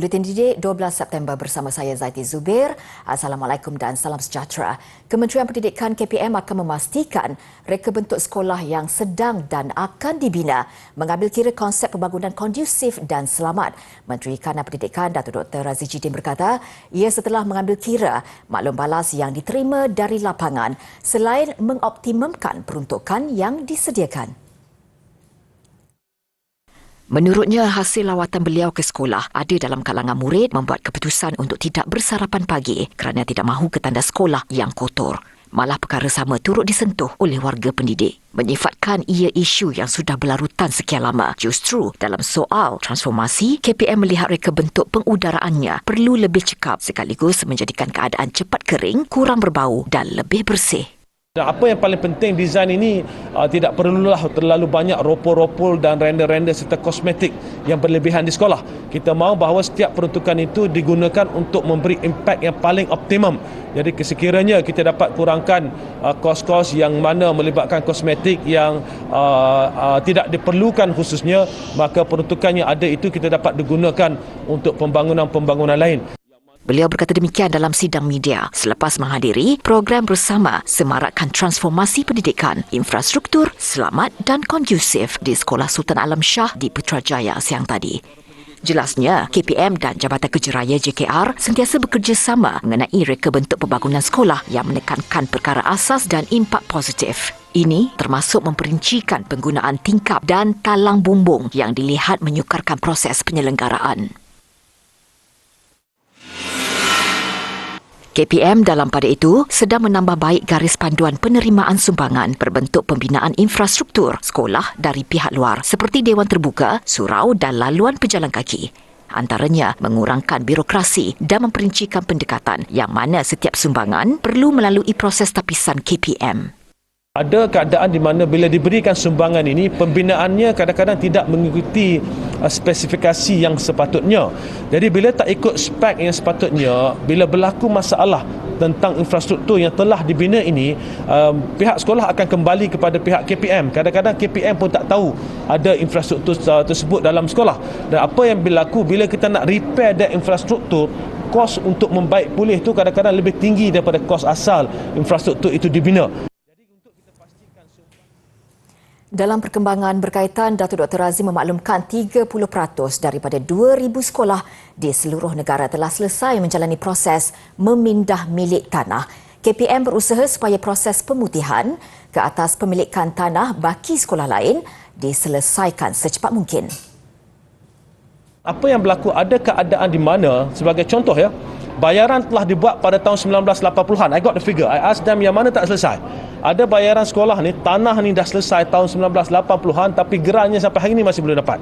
Buletin Didik 12 September bersama saya Zaiti Zubir. Assalamualaikum dan salam sejahtera. Kementerian Pendidikan KPM akan memastikan reka bentuk sekolah yang sedang dan akan dibina mengambil kira konsep pembangunan kondusif dan selamat. Menteri Kanan Pendidikan Datuk Dr. Razi Jidin berkata, ia setelah mengambil kira maklum balas yang diterima dari lapangan selain mengoptimumkan peruntukan yang disediakan. Menurutnya, hasil lawatan beliau ke sekolah ada dalam kalangan murid membuat keputusan untuk tidak bersarapan pagi kerana tidak mahu ke tandas sekolah yang kotor. Malah perkara sama turut disentuh oleh warga pendidik. Menyifatkan ia isu yang sudah berlarutan sekian lama. Justru dalam soal transformasi, KPM melihat reka bentuk pengudaraannya perlu lebih cekap sekaligus menjadikan keadaan cepat kering, kurang berbau dan lebih bersih. Apa yang paling penting, desain ini tidak perlulah terlalu banyak ropol-ropol dan render-render serta kosmetik yang berlebihan di sekolah. Kita mahu bahawa setiap peruntukan itu digunakan untuk memberi impak yang paling optimum. Jadi sekiranya kita dapat kurangkan kos-kos yang mana melibatkan kosmetik yang tidak diperlukan khususnya, maka peruntukan yang ada itu kita dapat digunakan untuk pembangunan-pembangunan lain. Beliau berkata demikian dalam sidang media selepas menghadiri program bersama semarakkan transformasi pendidikan, infrastruktur, selamat dan kondusif di Sekolah Sultan Alam Shah di Putrajaya siang tadi. Jelasnya, KPM dan Jabatan Kerja Raya JKR sentiasa bekerjasama mengenai reka bentuk pembangunan sekolah yang menekankan perkara asas dan impak positif. Ini termasuk memperincikan penggunaan tingkap dan talang bumbung yang dilihat menyukarkan proses penyelenggaraan. KPM dalam pada itu sedang menambah baik garis panduan penerimaan sumbangan berbentuk pembinaan infrastruktur sekolah dari pihak luar seperti Dewan Terbuka, surau dan laluan pejalan kaki. Antaranya mengurangkan birokrasi dan memperincikan pendekatan yang mana setiap sumbangan perlu melalui proses tapisan KPM. Ada keadaan di mana bila diberikan sumbangan ini, pembinaannya kadang-kadang tidak mengikuti spesifikasi yang sepatutnya. Jadi bila tak ikut spek yang sepatutnya, bila berlaku masalah tentang infrastruktur yang telah dibina ini, pihak sekolah akan kembali kepada pihak KPM. Kadang-kadang KPM pun tak tahu ada infrastruktur tersebut dalam sekolah. Dan apa yang berlaku bila kita nak repair dan infrastruktur, kos untuk membaik pulih itu kadang-kadang lebih tinggi daripada kos asal infrastruktur itu dibina. Dalam perkembangan berkaitan, Datuk Dr. Razi memaklumkan 30% daripada 2,000 sekolah di seluruh negara telah selesai menjalani proses memindah milik tanah. KPM berusaha supaya proses pemutihan ke atas pemilikan tanah baki sekolah lain diselesaikan secepat mungkin. Apa yang berlaku, ada keadaan di mana, sebagai contoh ya, bayaran telah dibuat pada tahun 1980-an. I got the figure. I asked them yang mana tak selesai. Ada bayaran sekolah ni, tanah ni dah selesai tahun 1980-an tapi gerannya sampai hari ni masih belum dapat.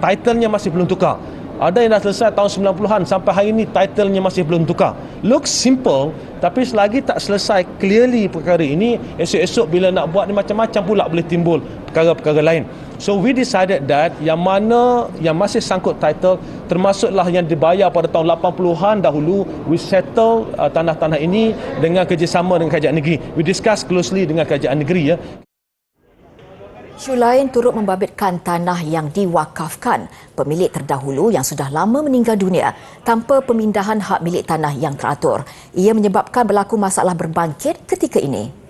Titlenya masih belum tukar. Ada yang dah selesai tahun 90-an sampai hari ni titlenya masih belum tukar. Looks simple tapi selagi tak selesai clearly perkara ini, esok-esok bila nak buat ni macam-macam pula boleh timbul perkara-perkara lain. So we decided that yang mana yang masih sangkut title, termasuklah yang dibayar pada tahun 80-an dahulu, we settle tanah-tanah ini dengan kerjasama dengan kerajaan negeri. We discuss closely dengan kerajaan negeri ya. Isu lain turut membabitkan tanah yang diwakafkan pemilik terdahulu yang sudah lama meninggal dunia tanpa pemindahan hak milik tanah yang teratur. Ia menyebabkan berlaku masalah berbangkit ketika ini.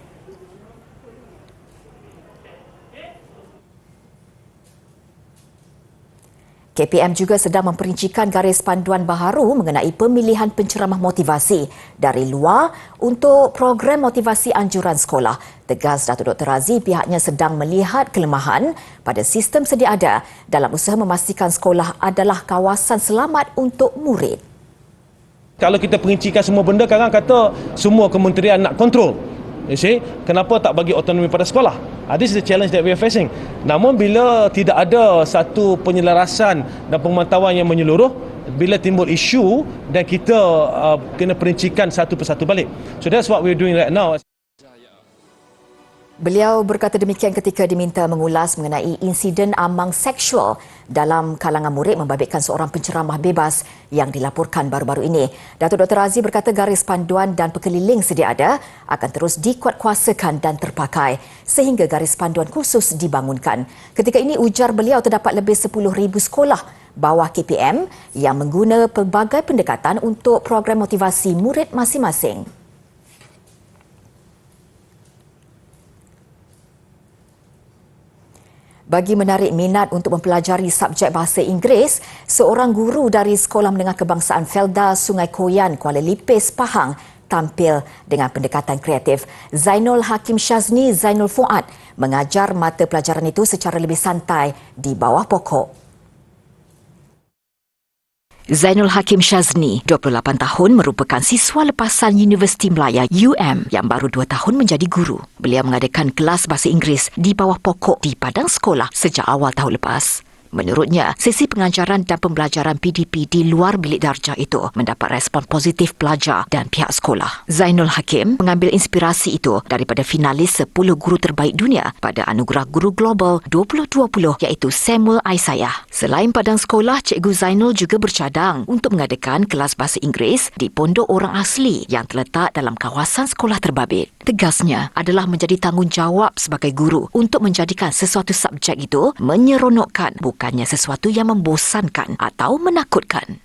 KPM juga sedang memperincikan garis panduan baharu mengenai pemilihan penceramah motivasi dari luar untuk program motivasi anjuran sekolah. Tegas Datuk Dr. Razi, pihaknya sedang melihat kelemahan pada sistem sedia ada dalam usaha memastikan sekolah adalah kawasan selamat untuk murid. Kalau kita perincikan semua benda, kadang kata semua kementerian nak kontrol. You see, kenapa tak bagi autonomi pada sekolah? This is the challenge that we are facing. Namun bila tidak ada satu penyelarasan dan pemantauan yang menyeluruh, bila timbul isu dan kita kena perincikan satu persatu balik. So that's what we are doing right now. Beliau berkata demikian ketika diminta mengulas mengenai insiden amang seksual dalam kalangan murid membabitkan seorang penceramah bebas yang dilaporkan baru-baru ini. Datuk Dr. Razzie berkata garis panduan dan pekeliling sedia ada akan terus dikuatkuasakan dan terpakai sehingga garis panduan khusus dibangunkan. Ketika ini ujar beliau terdapat lebih 10,000 sekolah bawah KPM yang mengguna pelbagai pendekatan untuk program motivasi murid masing-masing. Bagi menarik minat untuk mempelajari subjek bahasa Inggeris, seorang guru dari Sekolah Menengah Kebangsaan Felda Sungai Koyan, Kuala Lipis, Pahang tampil dengan pendekatan kreatif. Zainul Hakim Shazni Zainul Fuad mengajar mata pelajaran itu secara lebih santai di bawah pokok. Zainul Hakim Shazni, 28 tahun, merupakan siswa lepasan Universiti Melaya UM yang baru 2 tahun menjadi guru. Beliau mengadakan kelas bahasa Inggeris di bawah pokok di padang sekolah sejak awal tahun lepas. Menurutnya, sesi pengajaran dan pembelajaran PDP di luar bilik darjah itu mendapat respon positif pelajar dan pihak sekolah. Zainul Hakim mengambil inspirasi itu daripada finalis 10 guru terbaik dunia pada Anugerah Guru Global 2020 iaitu Samuel Isaiah. Selain padang sekolah, Cikgu Zainul juga bercadang untuk mengadakan kelas bahasa Inggeris di pondok orang asli yang terletak dalam kawasan sekolah terbabit. Tegasnya adalah menjadi tanggungjawab sebagai guru untuk menjadikan sesuatu subjek itu menyeronokkan, bukannya sesuatu yang membosankan atau menakutkan.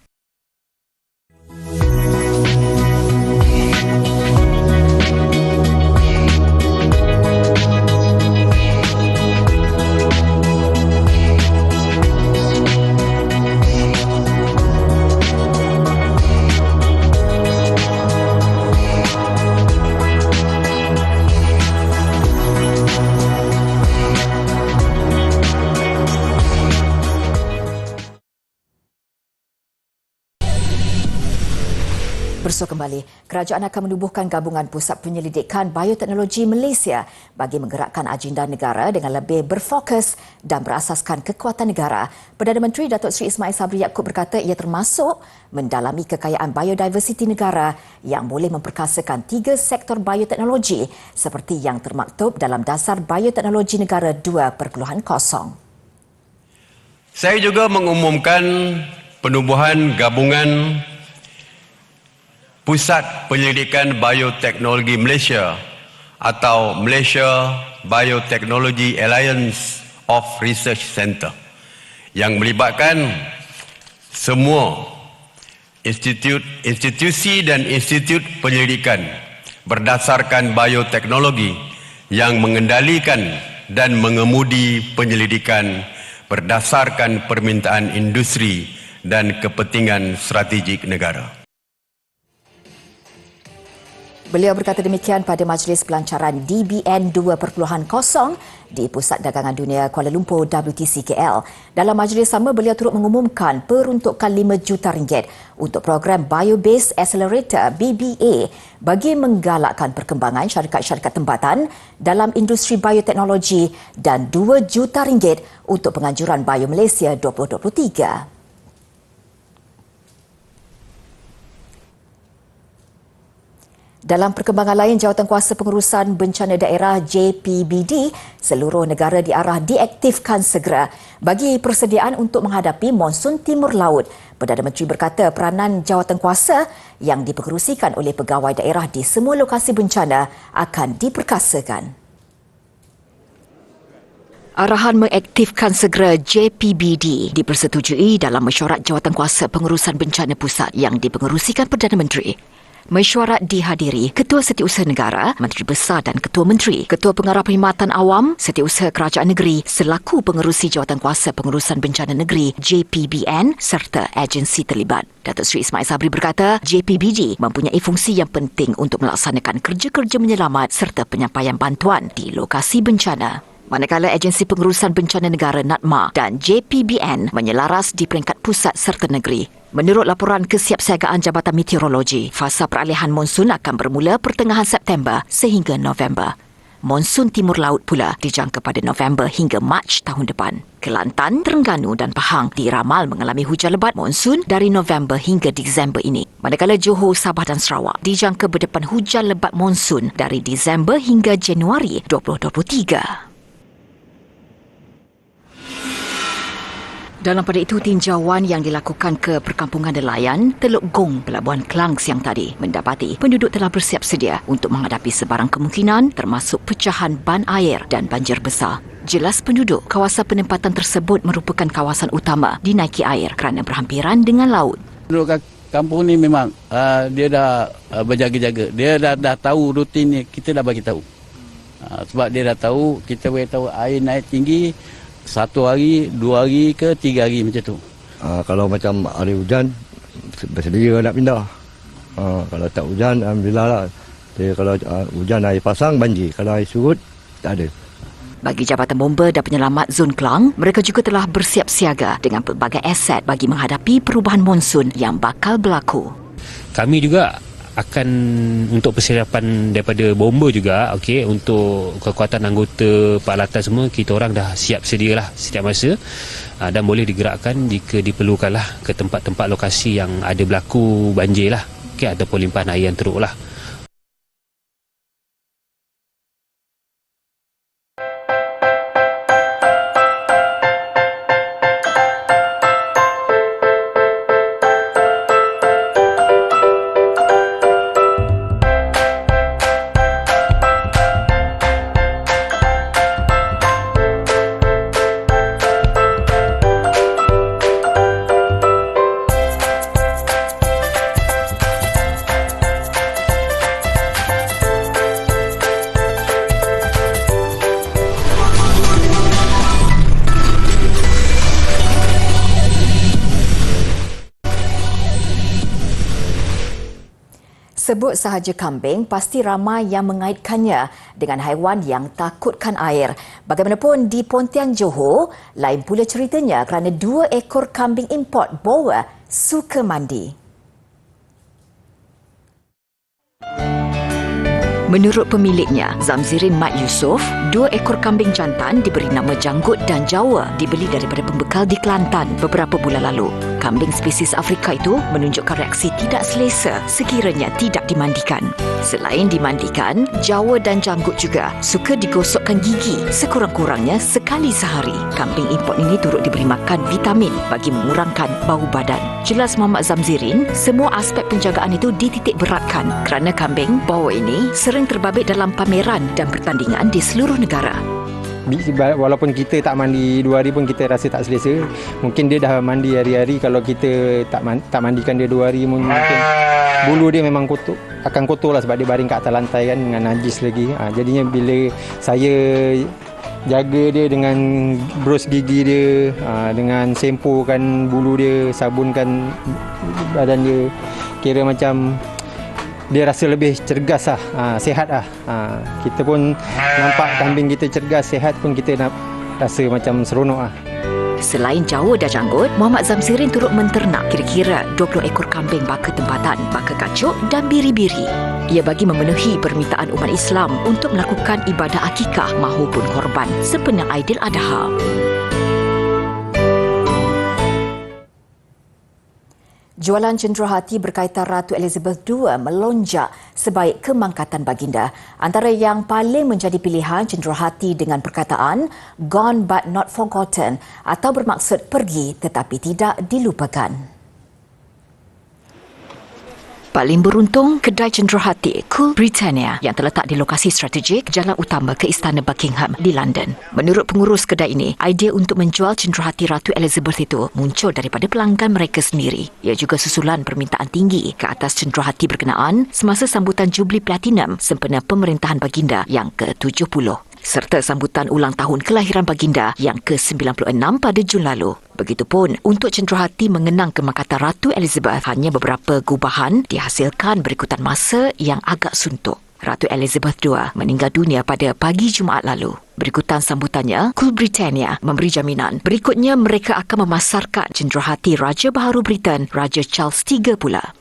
Bersua kembali, kerajaan akan menubuhkan gabungan Pusat Penyelidikan Bioteknologi Malaysia bagi menggerakkan agenda negara dengan lebih berfokus dan berasaskan kekuatan negara. Perdana Menteri Datuk Seri Ismail Sabri Yaakob berkata ia termasuk mendalami kekayaan biodiversiti negara yang boleh memperkasakan 3 sektor bioteknologi seperti yang termaktub dalam Dasar Bioteknologi Negara 2.0. Saya juga mengumumkan penubuhan gabungan Pusat Penyelidikan Bioteknologi Malaysia atau Malaysia Biotechnology Alliance of Research Centre yang melibatkan semua institusi dan institut penyelidikan berdasarkan bioteknologi yang mengendalikan dan mengemudi penyelidikan berdasarkan permintaan industri dan kepentingan strategik negara. Beliau berkata demikian pada majlis pelancaran DBN 2.0 di Pusat Dagangan Dunia Kuala Lumpur WTC KL. Dalam majlis sama, beliau turut mengumumkan peruntukan RM5 juta untuk program Bio-Based Accelerator BBA bagi menggalakkan perkembangan syarikat-syarikat tempatan dalam industri bioteknologi dan RM2 juta untuk penganjuran Bio Malaysia 2023. Dalam perkembangan lain, Jawatankuasa Pengurusan Bencana Daerah JPBD seluruh negara diarah diaktifkan segera bagi persediaan untuk menghadapi monsun timur laut. Perdana Menteri berkata peranan Jawatankuasa yang dipengerusikan oleh pegawai daerah di semua lokasi bencana akan diperkasakan. Arahan mengaktifkan segera JPBD dipersetujui dalam mesyuarat Jawatankuasa Pengurusan Bencana Pusat yang dipengerusikan Perdana Menteri. Mesyuarat dihadiri Ketua Setiausaha Negara, Menteri Besar dan Ketua Menteri, Ketua Pengarah Perkhidmatan Awam, Setiausaha Kerajaan Negeri selaku pengerusi Jawatankuasa Pengurusan Bencana Negeri JPBN serta agensi terlibat. Datuk Seri Ismail Sabri berkata JPBD mempunyai fungsi yang penting untuk melaksanakan kerja-kerja menyelamat serta penyampaian bantuan di lokasi bencana. Manakala agensi pengurusan bencana negara NADMA dan JPBN menyelaras di peringkat pusat serta negeri. Menurut laporan kesiapsiagaan Jabatan Meteorologi, fasa peralihan monsun akan bermula pertengahan September sehingga November. Monsun Timur Laut pula dijangka pada November hingga Mac tahun depan. Kelantan, Terengganu dan Pahang diramal mengalami hujan lebat monsun dari November hingga Disember ini. Manakala Johor, Sabah dan Sarawak dijangka berdepan hujan lebat monsun dari Disember hingga Januari 2023. Dalam pada itu, tinjauan yang dilakukan ke perkampungan nelayan Teluk Gong, Pelabuhan Klang siang tadi mendapati penduduk telah bersiap sedia untuk menghadapi sebarang kemungkinan termasuk pecahan ban air dan banjir besar. Jelas penduduk kawasan penempatan tersebut merupakan kawasan utama dinaiki air kerana berhampiran dengan laut. Penduduk kampung ni memang dia dah berjaga-jaga. Dia dah tahu rutin ni, kita dah bagi tahu. Sebab dia dah tahu, kita bagi tahu air naik tinggi 1 hari, 2 hari ke 3 hari macam tu. Kalau macam hari hujan, bersedia nak pindah. Kalau tak hujan, alhamdulillah lah. Jadi, kalau hujan air pasang, banjir. Kalau air surut, tak ada. Bagi Jabatan Bomba dan Penyelamat Zon Klang, mereka juga telah bersiap siaga dengan pelbagai aset bagi menghadapi perubahan monsun yang bakal berlaku. Kami juga akan untuk persiapan daripada bomba juga, okey, untuk kekuatan anggota peralatan semua, kita orang dah siap sedialah setiap masa dan boleh digerakkan jika diperlukanlah ke tempat-tempat lokasi yang ada berlaku banjir lah, okey, ataupun limpahan air yang teruk lah. Sebut sahaja kambing, pasti ramai yang mengaitkannya dengan haiwan yang takutkan air. Bagaimanapun di Pontian Johor, lain pula ceritanya kerana 2 ekor kambing import Boer suka mandi. Menurut pemiliknya, Zamzirin Mat Yusof, 2 ekor kambing jantan diberi nama Janggut dan Jawa dibeli daripada pembekal di Kelantan beberapa bulan lalu. Kambing spesies Afrika itu menunjukkan reaksi tidak selesa sekiranya tidak dimandikan. Selain dimandikan, Jawa dan Janggut juga suka digosokkan gigi sekurang-kurangnya sekali sehari. Kambing import ini turut diberi makan vitamin bagi mengurangkan bau badan. Jelas Muhammad Zamzirin, semua aspek penjagaan itu dititik beratkan kerana kambing Boer ini sering terbabit dalam pameran dan pertandingan di seluruh negara. Walaupun kita tak mandi 2 hari pun kita rasa tak selesa. Mungkin dia dah mandi hari-hari. Kalau kita tak mandikan dia 2 hari, mungkin bulu dia memang kotor, akan kotor lah sebab dia baring kat atas lantai kan, dengan najis lagi. Jadinya bila saya jaga dia dengan bros gigi dia, dengan sempokan bulu dia, sabunkan badan dia, kira macam dia rasa lebih cergas lah, sihat lah. Kita pun nampak kambing kita cergas, sihat pun kita nak rasa macam seronok lah. Selain Jawa dan Janggut, Muhammad Zamzirin turut menternak kira-kira 20 ekor kambing baka tempatan, baka kacuk dan biri-biri. Ia bagi memenuhi permintaan umat Islam untuk melakukan ibadah akikah mahupun korban sempena Aidiladha. Jualan cenderawasih berkaitan Ratu Elizabeth II melonjak sebaik kemangkatan baginda. Antara yang paling menjadi pilihan cenderawasih dengan perkataan "gone but not forgotten" atau bermaksud pergi tetapi tidak dilupakan. Paling beruntung, kedai cenderawasih Cool Britannia yang terletak di lokasi strategik jalan utama ke Istana Buckingham di London. Menurut pengurus kedai ini, idea untuk menjual cenderawasih Ratu Elizabeth itu muncul daripada pelanggan mereka sendiri. Ia juga susulan permintaan tinggi ke atas cenderawasih berkenaan semasa sambutan Jubli Platinum sempena pemerintahan baginda yang ke-70. Serta sambutan ulang tahun kelahiran baginda yang ke-96 pada Jun lalu. Begitupun untuk cenderawasih mengenang kemangkatan Ratu Elizabeth, hanya beberapa gubahan dihasilkan berikutan masa yang agak suntuk. Ratu Elizabeth II meninggal dunia pada pagi Jumaat lalu. Berikutan sambutannya, Cool Britannia memberi jaminan berikutnya mereka akan memasarkan cenderawasih Raja Baharu Britain, Raja Charles III pula.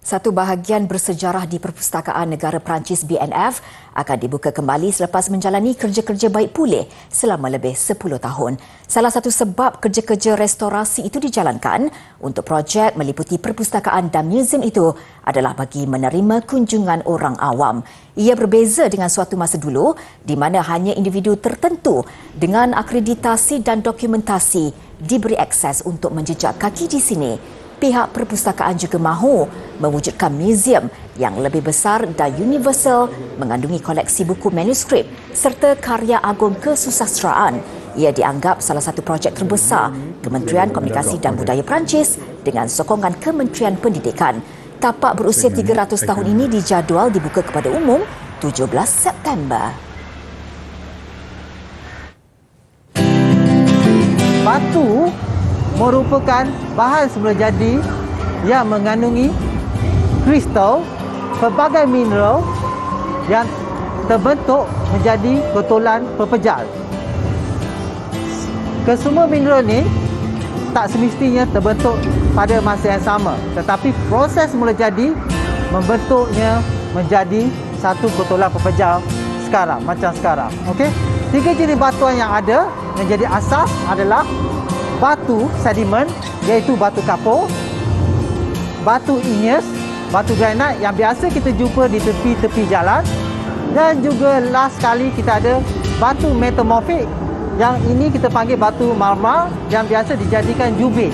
Satu bahagian bersejarah di Perpustakaan Negara Perancis BNF akan dibuka kembali selepas menjalani kerja-kerja baik pulih selama lebih 10 tahun. Salah satu sebab kerja-kerja restorasi itu dijalankan untuk projek meliputi perpustakaan dan muzium itu adalah bagi menerima kunjungan orang awam. Ia berbeza dengan suatu masa dulu di mana hanya individu tertentu dengan akreditasi dan dokumentasi diberi akses untuk menjejak kaki di sini. Pihak perpustakaan juga mahu mewujudkan muzium yang lebih besar dan universal mengandungi koleksi buku manuskrip serta karya agung kesusasteraan. Ia dianggap salah satu projek terbesar Kementerian Komunikasi dan Budaya Perancis dengan sokongan Kementerian Pendidikan. Tapak berusia 300 tahun ini dijadual dibuka kepada umum 17 September. Batu merupakan bahan semula jadi yang mengandungi kristal, pelbagai mineral yang terbentuk menjadi gotolan pepejal. Kesemua mineral ni tak semestinya terbentuk pada masa yang sama, tetapi proses mula jadi membentuknya menjadi satu gotolan pepejal sekarang, macam sekarang. Okey? 3 jenis batuan yang ada yang jadi asas adalah batu sedimen, iaitu batu kapur, batu igneous, batu granite yang biasa kita jumpa di tepi-tepi jalan, dan juga last sekali kita ada batu metamorfik yang ini kita panggil batu marmar yang biasa dijadikan jubin.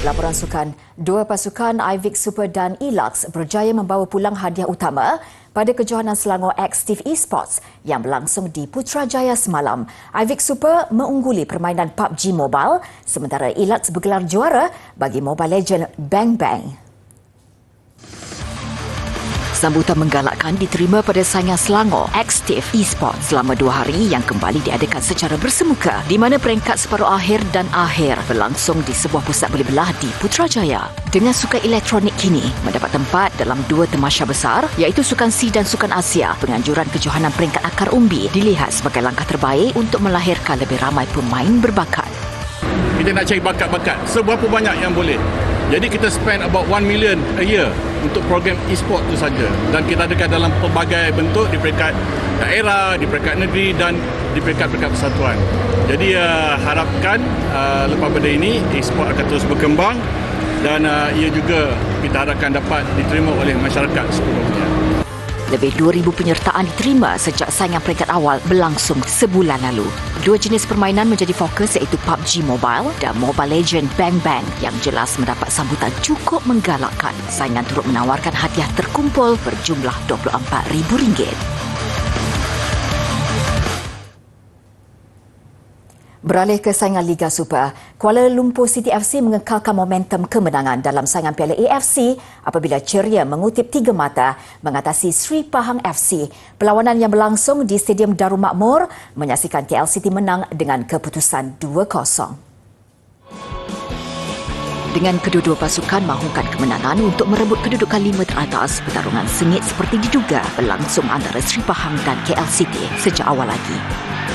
Laporan sukan, dua pasukan Ivic Super dan Elux berjaya membawa pulang hadiah utama pada kejohanan Selangor Active Esports yang berlangsung di Putrajaya semalam. Ivic Super mengungguli permainan PUBG Mobile sementara Elux bergelar juara bagi Mobile Legend Bang Bang. Sambutan menggalakkan diterima pada saingan Selangor Active Esports selama 2 hari yang kembali diadakan secara bersemuka di mana peringkat separuh akhir dan akhir berlangsung di sebuah pusat beli belah di Putrajaya. Dengan sukan elektronik kini mendapat tempat dalam 2 tamasya besar iaitu Sukan C dan Sukan Asia. Penganjuran kejohanan peringkat akar umbi dilihat sebagai langkah terbaik untuk melahirkan lebih ramai pemain berbakat. Kita nak cari bakat-bakat seberapa banyak yang boleh. Jadi kita spend about 1 million a year untuk program e-sport itu saja. Dan kita adakan dalam pelbagai bentuk di peringkat daerah, di peringkat negeri dan di peringkat-peringkat persatuan. Jadi harapkan lepas pada ini e-sport akan terus berkembang dan ia juga kita harapkan dapat diterima oleh masyarakat seluruhnya. Lebih 2,000 penyertaan diterima sejak saingan peringkat awal berlangsung sebulan lalu. 2 jenis permainan menjadi fokus iaitu PUBG Mobile dan Mobile Legend Bang Bang yang jelas mendapat sambutan cukup menggalakkan. Saingan turut menawarkan hadiah terkumpul berjumlah RM24,000. Beralih ke saingan Liga Super, Kuala Lumpur City FC mengekalkan momentum kemenangan dalam saingan Piala AFC apabila ceria mengutip 3 mata mengatasi Sri Pahang FC. Perlawanan yang berlangsung di Stadium Darul Makmur menyaksikan KL City menang dengan keputusan 2-0. Dengan kedua-dua pasukan mahukan kemenangan untuk merebut kedudukan 5 teratas, pertarungan sengit seperti diduga berlangsung antara Sri Pahang dan KL City sejak awal lagi.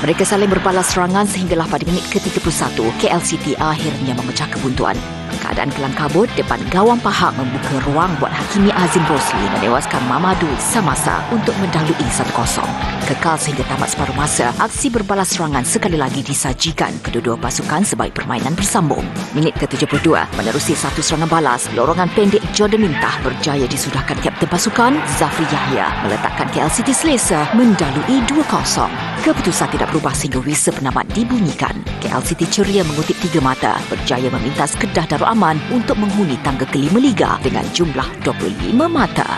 Mereka saling berbalas serangan sehinggalah pada minit ke-31, KL City akhirnya memecah kebuntuan. Keadaan kelam kabut depan gawang Pahang membuka ruang buat Hakimi Azim Rosli menewaskan Mamadou Samasa untuk mendahului 1-0. Kekal sehingga tamat separuh masa, aksi berbalas serangan sekali lagi disajikan kedua-dua pasukan sebaik permainan bersambung. Minit ke-72, menerusi satu serangan balas, lorongan pendek Jordan Mintah berjaya disudahkan kapten pasukan Zafri Yahya meletakkan KL City selesa mendahului 2-0. Keputusan tidak berubah sehingga whistle penamat dibunyikan. KL City ceria mengutip 3 mata, berjaya memintas Kedah Darul Aman untuk menghuni tangga ke-5 Liga dengan jumlah 25 mata.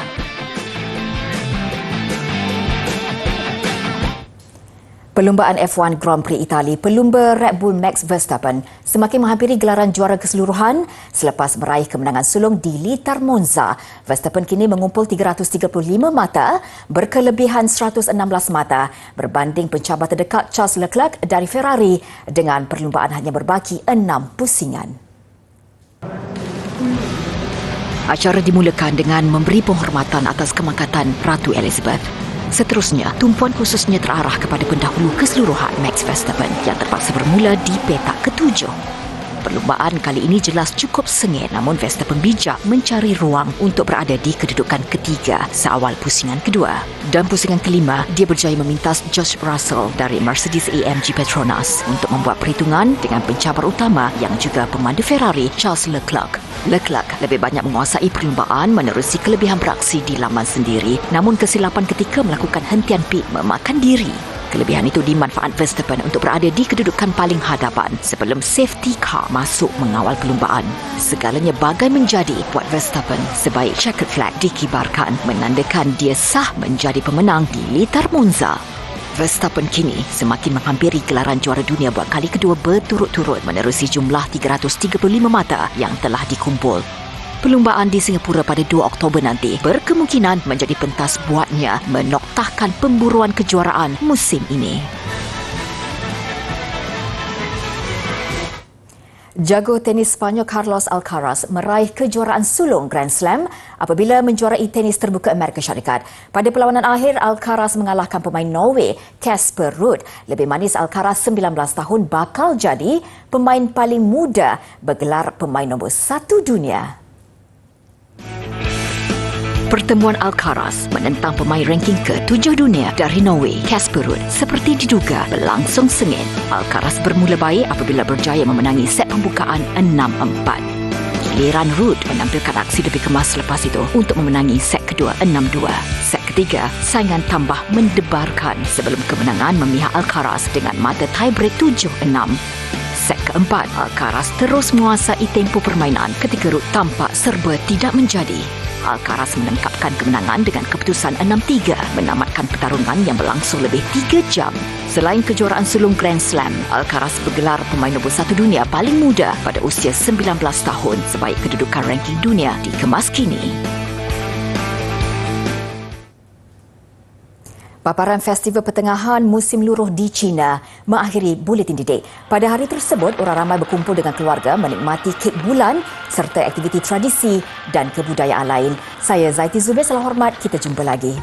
Perlumbaan F1 Grand Prix Itali, pelumba Red Bull Max Verstappen semakin menghampiri gelaran juara keseluruhan selepas meraih kemenangan sulung di litar Monza. Verstappen kini mengumpul 335 mata, berkelebihan 116 mata berbanding pencabar terdekat Charles Leclerc dari Ferrari dengan perlumbaan hanya berbaki 6 pusingan. Acara dimulakan dengan memberi penghormatan atas kemangkatan Ratu Elizabeth. Seterusnya, tumpuan khususnya terarah kepada pendahulu keseluruhan Max Verstappen yang terpaksa bermula di petak ketujuh. Perlumbaan kali ini jelas cukup sengit, namun Verstappen bijak mencari ruang untuk berada di kedudukan ketiga seawal pusingan kedua. Dan pusingan kelima, dia berjaya memintas George Russell dari Mercedes-AMG Petronas untuk membuat perhitungan dengan pencabar utama yang juga pemandu Ferrari, Charles Leclerc. Leclerc lebih banyak menguasai perlumbaan menerusi kelebihan beraksi di laman sendiri, namun kesilapan ketika melakukan hentian pit memakan diri. Kelebihan itu dimanfaat Verstappen untuk berada di kedudukan paling hadapan sebelum safety car masuk mengawal perlumbaan. Segalanya bagai menjadi buat Verstappen sebaik checkered flag dikibarkan, menandakan dia sah menjadi pemenang di litar Monza. Verstappen kini semakin menghampiri gelaran juara dunia buat kali kedua berturut-turut menerusi jumlah 335 mata yang telah dikumpul. Perlumbaan di Singapura pada 2 Oktober nanti berkemungkinan menjadi pentas buatnya menoktahkan pemburuan kejuaraan musim ini. Jago tenis Sepanyol Carlos Alcaraz meraih kejuaraan sulung Grand Slam apabila menjuarai tenis terbuka Amerika Syarikat. Pada perlawanan akhir, Alcaraz mengalahkan pemain Norway Casper Ruud. Lebih manis, Alcaraz 19 tahun bakal jadi pemain paling muda bergelar pemain nombor 1 dunia. Pertemuan Alcaraz menentang pemain ranking ke-7 dunia dari Norway, Casper Ruud, seperti diduga berlangsung sengit. Alcaraz bermula baik apabila berjaya memenangi set pembukaan 6-4. Giliran Ruud menampilkan aksi lebih kemas selepas itu untuk memenangi set kedua 6-2. Set ketiga, saingan tambah mendebarkan sebelum kemenangan memihak Alcaraz dengan mata tiebreak 7-6. Set keempat, Alcaraz terus menguasai tempo permainan ketika Ruud tampak serba tidak menjadi. Alcaraz menangkapkan kemenangan dengan keputusan 6-3, menamatkan pertarungan yang berlangsung lebih 3 jam. Selain kejuaraan sulung Grand Slam, Alcaraz bergelar pemain nombor 1 dunia paling muda pada usia 19 tahun sebaik kedudukan ranking dunia dikemas kini. Paparan Festival Pertengahan Musim Luruh di China mengakhiri Buletin Didik. Pada hari tersebut, orang ramai berkumpul dengan keluarga menikmati kek bulan serta aktiviti tradisi dan kebudayaan lain. Saya Zaiti Zubir, salam hormat, kita jumpa lagi.